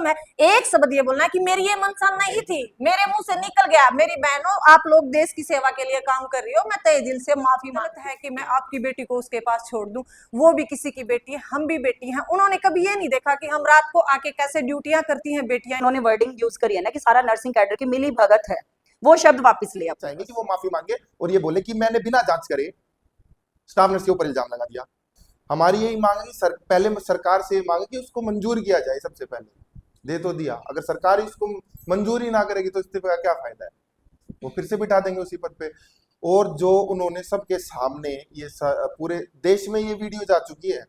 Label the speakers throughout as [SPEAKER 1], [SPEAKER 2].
[SPEAKER 1] है एक शब्द ये बोलना है कि मेरी ये मंशा नहीं थी, मेरे मुंह से निकल गया। मेरी बहनों, आप लोग देश की सेवा के लिए काम कर रही हो, मैं तहे दिल से माफी मांगता है कि मैं आपकी बेटी को उसके पास छोड़ दूं। वो भी किसी की बेटी है, हम भी बेटी हैं। उन्होंने कभी ये नहीं देखा कि हम रात को आके कैसे ड्यूटियां करती हैं बेटियां।
[SPEAKER 2] उन्होंने वर्डिंग यूज करी है ना कि सारा नर्सिंग कैडर की मिली भगत है, वो शब्द वापस ले आप
[SPEAKER 3] चाहेंगे कि वो माफी मांगे और ये बोले कि मैंने बिना जांच करे स्टाफ नर्स के ऊपर इल्जाम लगा दिया। हमारी यही मांग है कि पहले सरकार से मांगे कि उसको मंजूर किया जाए। सबसे पहले दे तो दिया, अगर सरकार इसको मंजूर ही ना करेगी तो इस्तीफे का क्या फायदा है, वो फिर से बिठा देंगे उसी पद पे। और जो उन्होंने सबके सामने ये पूरे देश में ये वीडियो जा चुकी है,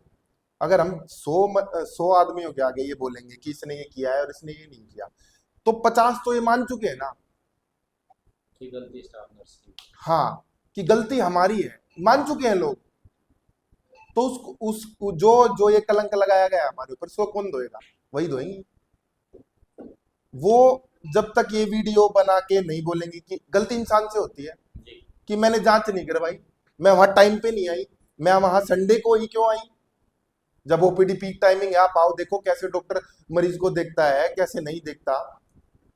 [SPEAKER 3] अगर हम 100 आदमियों के आगे ये बोलेंगे कि इसने ये किया है और इसने ये नहीं किया, तो 50 तो ये मान चुके हैं ना
[SPEAKER 4] कि गलती स्टाफ नर्स की,
[SPEAKER 3] हाँ, कि गलती हमारी है, मान चुके हैं लोग। तो उस जो जो ये कलंक लगाया गया हमारे ऊपर, इसको कौन धोएगा? वही धोएंगे। वो जब तक ये वीडियो बना के नहीं बोलेंगे कि गलती इंसान से होती है, कि मैंने जांच नहीं करवाई, मैं वहां टाइम पे नहीं आई, मैं वहां संडे को ही क्यों आई, जब ओपीडी पीक टाइमिंग है, आप आओ देखो कैसे डॉक्टर मरीज को देखता है, कैसे नहीं देखता।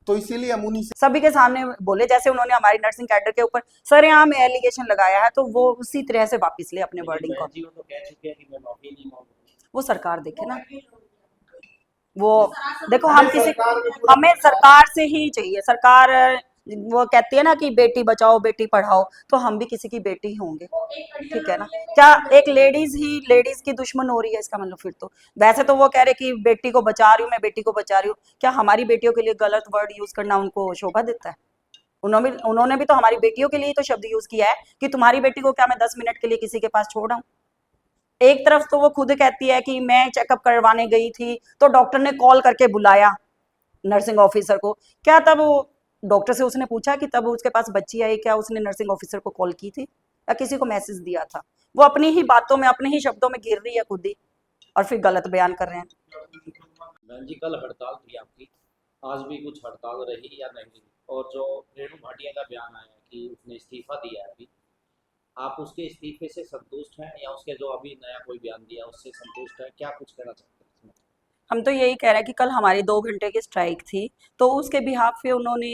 [SPEAKER 3] तो इसीलिए हम उन्हीं से
[SPEAKER 2] सभी के सामने बोले, जैसे उन्होंने हमारी नर्सिंग कैडर के ऊपर सरेआम एलिगेशन लगाया है, तो वो उसी तरह से वापस ले अपने वर्डिंग को।
[SPEAKER 4] जी वो तो कह चुके हैं कि मैं माफी नहीं मांगूंगी।
[SPEAKER 2] वो सरकार देखे ना, वो देखो हम किसी, हमें सरकार से ही चाहिए। सरकार वो कहती है ना कि बेटी बचाओ बेटी पढ़ाओ, तो हम भी किसी की बेटी होंगे, ठीक है ना। क्या एक लेडीज की दुश्मन हो रही है इसका मतलब? फिर तो वैसे तो वो कह रहे कि बेटी को बचा रही हूँ, मैं बेटी को बचा रही हूँ। क्या हमारी बेटियों के लिए गलत वर्ड यूज करना उनको शोभा देता है? उन्होंने भी तो हमारी बेटियों के लिए तो शब्द यूज किया है कि तुम्हारी बेटी को क्या मैं 10 मिनट के लिए किसी के पास छोड़ आऊं। एक तरफ तो वो खुद कहती है कि मैं चेकअप करवाने गई थी तो डॉक्टर ने कॉल करके बुलाया नर्सिंग ऑफिसर को। क्या तब डॉक्टर से उसने पूछा कि तब उसके पास बच्ची आई, क्या उसने नर्सिंग ऑफिसर को कॉल की थी या किसी को मैसेज दिया था? वो अपनी ही बातों में, अपने ही शब्दों में गिर रही है खुद ही, और फिर गलत बयान कर रहे हैं।
[SPEAKER 4] बहन जी, कल हड़ताल थी आपकी, आज भी कुछ हड़ताल रही या नहीं? और जो रेणु भाटिया का बयान आया कि उसने इस्तीफा दिया है अभी, आप उसके इस्तीफे से संतुष्ट हैं या उसके जो अभी नया कोई बयान दिया उससे संतुष्ट है? क्या कुछ कहना चाहते हैं इसमें?
[SPEAKER 2] हम तो यही कह रहे हैं कि कल हमारी 2 घंटे की स्ट्राइक थी, तो उसके बिहाफ पे उन्होंने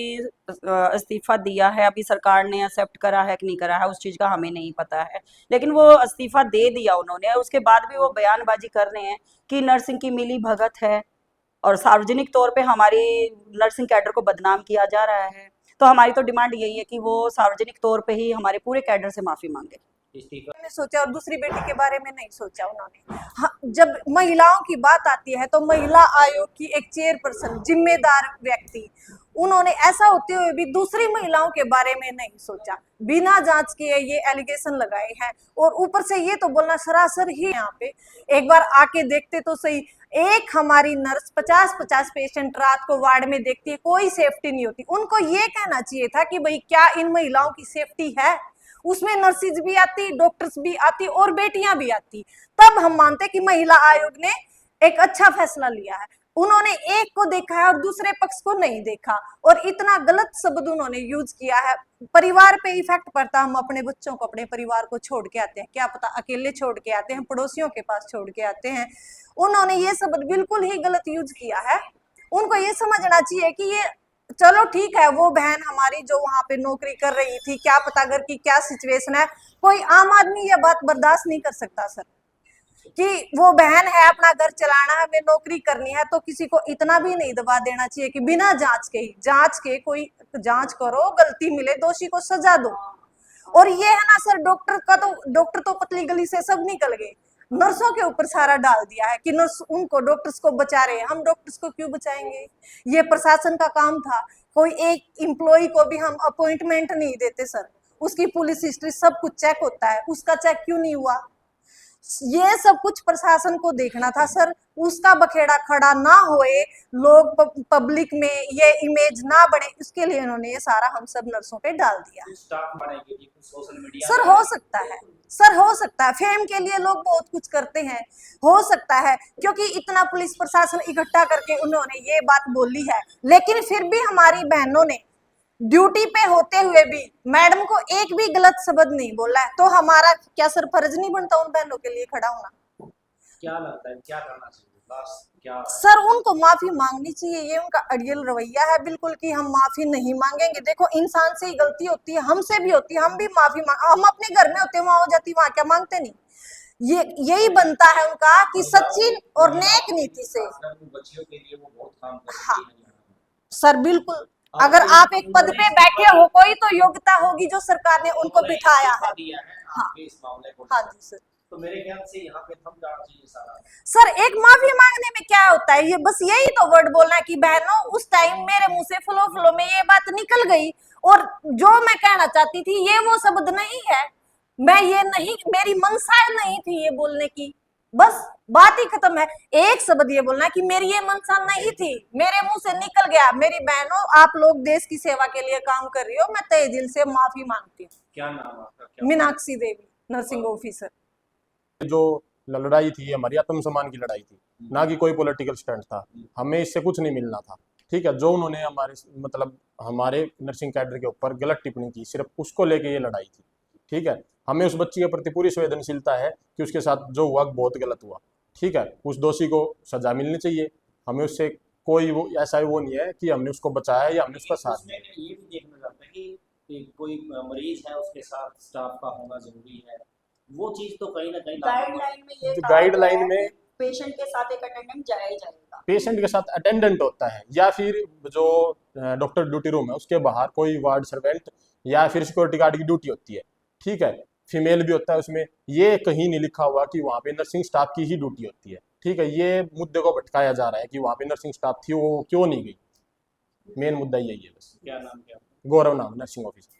[SPEAKER 2] इस्तीफा दिया है। अभी सरकार ने एक्सेप्ट करा है कि नहीं करा है उस चीज़ का हमें नहीं पता है, लेकिन वो इस्तीफा दे दिया उन्होंने। उसके बाद भी वो बयानबाजी कर रहे हैं कि नर्सिंग की मिली भगत है और सार्वजनिक तौर पे हमारी नर्सिंग कैडर को बदनाम किया जा रहा है। तो हमारी तो डिमांड यही है कि वो सार्वजनिक तौर पे ही हमारे पूरे कैडर से माफी मांगे।
[SPEAKER 4] इस्तीफा
[SPEAKER 1] ने सोचा और दूसरी बेटी के बारे में नहीं सोचा उन्होंने। हाँ, जब महिलाओं की बात आती है तो महिला आयोग की एक चेयरपर्सन, जिम्मेदार व्यक्ति, उन्होंने ऐसा होते हुए भी दूसरी महिलाओं के बारे में नहीं सोचा। बिना जांच किए ये एलिगेशन लगाए हैं और ऊपर से ये तो बोलना सरासर ही। यहाँ पे एक बार आके देखते तो सही, एक हमारी नर्स 50-50 पेशेंट रात को वार्ड में देखती है, कोई सेफ्टी नहीं होती। उनको ये कहना चाहिए था कि भाई क्या इन महिलाओं की सेफ्टी है? उसमें नर्सिस भी आती, डॉक्टर्स भी आती और बेटियां भी आती, तब हम मानते कि महिला आयोग ने एक अच्छा फैसला लिया है। उन्होंने एक को देखा है और दूसरे पक्ष को नहीं देखा, और इतना गलत शब्द उन्होंने यूज किया है। परिवार पे इफेक्ट पड़ता, हम अपने बच्चों को, अपने परिवार को छोड़ के आते हैं, क्या पता अकेले छोड़ के आते हैं, पड़ोसियों के पास छोड़ के आते हैं। उन्होंने ये शब्द बिल्कुल ही गलत यूज किया है। उनको ये समझना चाहिए कि ये चलो ठीक है, वो बहन हमारी जो वहां पे नौकरी कर रही थी, क्या पता घर की क्या सिचुएशन है, कोई आम आदमी ये बात बर्दाश्त नहीं कर सकता सर, कि वो बहन है, अपना घर चलाना है, हमें नौकरी करनी है, तो किसी को इतना भी नहीं दबा देना चाहिए कि बिना जांच के ही, जांच के कोई जांच करो, गलती मिले दोषी को सजा दो। और ये है ना सर, डॉक्टर तो पतली गली से सब निकल गए, नर्सों के ऊपर सारा डाल दिया है कि नर्स उनको, डॉक्टर्स को बचा रहे हैं। हम डॉक्टर्स को क्यों बचाएंगे? ये प्रशासन का काम था। कोई एक एम्प्लॉय को भी हम अपॉइंटमेंट नहीं देते सर, उसकी पुलिस हिस्ट्री सब कुछ चेक होता है, उसका चेक क्यों नहीं हुआ? ये सब कुछ प्रशासन को देखना था सर, उसका बखेड़ा खड़ा ना होए, लोग पब्लिक में ये इमेज ना बढ़े, इसके लिए उन्होंने ये सारा हम सब नर्सों पे डाल दिया।
[SPEAKER 4] स्टाफ बढ़ेगी कि सोशल मीडिया
[SPEAKER 1] सर हो सकता है, सर हो सकता है, फेम के लिए लोग बहुत कुछ करते हैं, हो सकता है, क्योंकि इतना पुलिस प्रशासन इकट्ठा करके उन्होंने ये बात बोली है। लेकिन फिर भी हमारी बहनों ने ड्यूटी पे होते हुए भी मैडम को एक भी गलत शब्द नहीं बोला है, तो हमारा क्या सर फर्ज नहीं बनता उन बहनों के लिए खड़ा होना?
[SPEAKER 4] क्या लगता है क्या करना चाहिए? खास क्या?
[SPEAKER 1] सर उनको माफी मांगनी चाहिए, ये उनका अड़ियल रवैया है बिल्कुल कि हम माफी नहीं मांगेंगे। देखो इंसान से ही गलती होती है, हमसे भी होती है, हम भी माफी मांग, हम अपने घर में होते हैं वहां हो जाती, वहां क्या मांगते नहीं। ये यही बनता है उनका कि सच्ची और नेक नीति से।
[SPEAKER 4] खासकर उन बच्चियों के लिए वो बहुत काम कर
[SPEAKER 1] हाँ।
[SPEAKER 4] रही है।
[SPEAKER 1] सर बिल्कुल, अगर आप एक पद पे बैठे हो, कोई तो योग्यता होगी जो सरकार ने उनको बिठाया है।
[SPEAKER 4] दिया है
[SPEAKER 1] हाँ।
[SPEAKER 4] आपके इस मामले को।
[SPEAKER 1] हाँ जी सर।
[SPEAKER 4] तो मेरे ख्याल से यहाँ पे थम जाना चाहिए सारा।
[SPEAKER 1] सर एक माफी मांगने में क्या होता है, ये बस यही तो वर्ड बोलना है कि बहनों उस टाइम मेरे मुंह से फ्लो फ्लो में ये बात निकल गई, और जो मैं कहना चाहती थी ये वो शब्द नहीं है, मैं ये नहीं, मेरी मंशा नहीं थी ये बोलने की, बस बात ही खत्म है। एक शब्द ये बोलना है कि मेरी ये मंशा नहीं थी, मेरे मुंह से निकल गया। मेरी बहनों आप लोग देश की सेवा के लिए काम कर रही हो, मैं तहे दिल से माफी मांगती हूँ।
[SPEAKER 4] क्या नाम आपका? क्या
[SPEAKER 1] मीनाक्षी देवी, नर्सिंग ऑफिसर।
[SPEAKER 5] जो लड़ाई थी ये हमारी आत्मसम्मान की लड़ाई थी, ना कि कोई पॉलिटिकल स्टंट था। हमें इससे कुछ नहीं मिलना था, ठीक है। जो उन्होंने हमारे मतलब हमारे नर्सिंग कैडर के ऊपर गलत टिप्पणी की, सिर्फ उसको लेके ये लड़ाई थी, ठीक है। हमें उस बच्ची के प्रति पूरी संवेदनशीलता है कि उसके साथ जो हुआ बहुत गलत हुआ, ठीक है। उस दोषी को सजा मिलनी चाहिए, हमें उससे कोई वो ऐसा वो नहीं है कि हमने उसको बचाया या हमने उसका साथ
[SPEAKER 4] उसमें ये भी देखना चाहते हैं कि कोई मरीज है उसके साथ स्टाफ का होना जरूरी है, वो चीज तो कहीं ना कहीं
[SPEAKER 2] गाइडलाइन में ये
[SPEAKER 5] गाइडलाइन में
[SPEAKER 2] पेशेंट के साथ एक अटेंडेंट जाया ही जाएगा।
[SPEAKER 5] पेशेंट के साथ अटेंडेंट होता है, या फिर जो डॉक्टर ड्यूटी रूम है उसके बाहर कोई वार्ड सर्वेंट या फिर सिक्योरिटी गार्ड की ड्यूटी होती है, ठीक है। फीमेल भी होता है उसमें, ये कहीं नहीं लिखा हुआ कि वहाँ पे नर्सिंग स्टाफ की ही ड्यूटी होती है, ठीक है। ये मुद्दे को भटकाया जा रहा है कि वहाँ पे नर्सिंग स्टाफ थी, वो क्यों नहीं गई। मेन मुद्दा यही है बस।
[SPEAKER 4] क्या नाम क्या?
[SPEAKER 5] गौरव नाम, नर्सिंग ऑफिसर।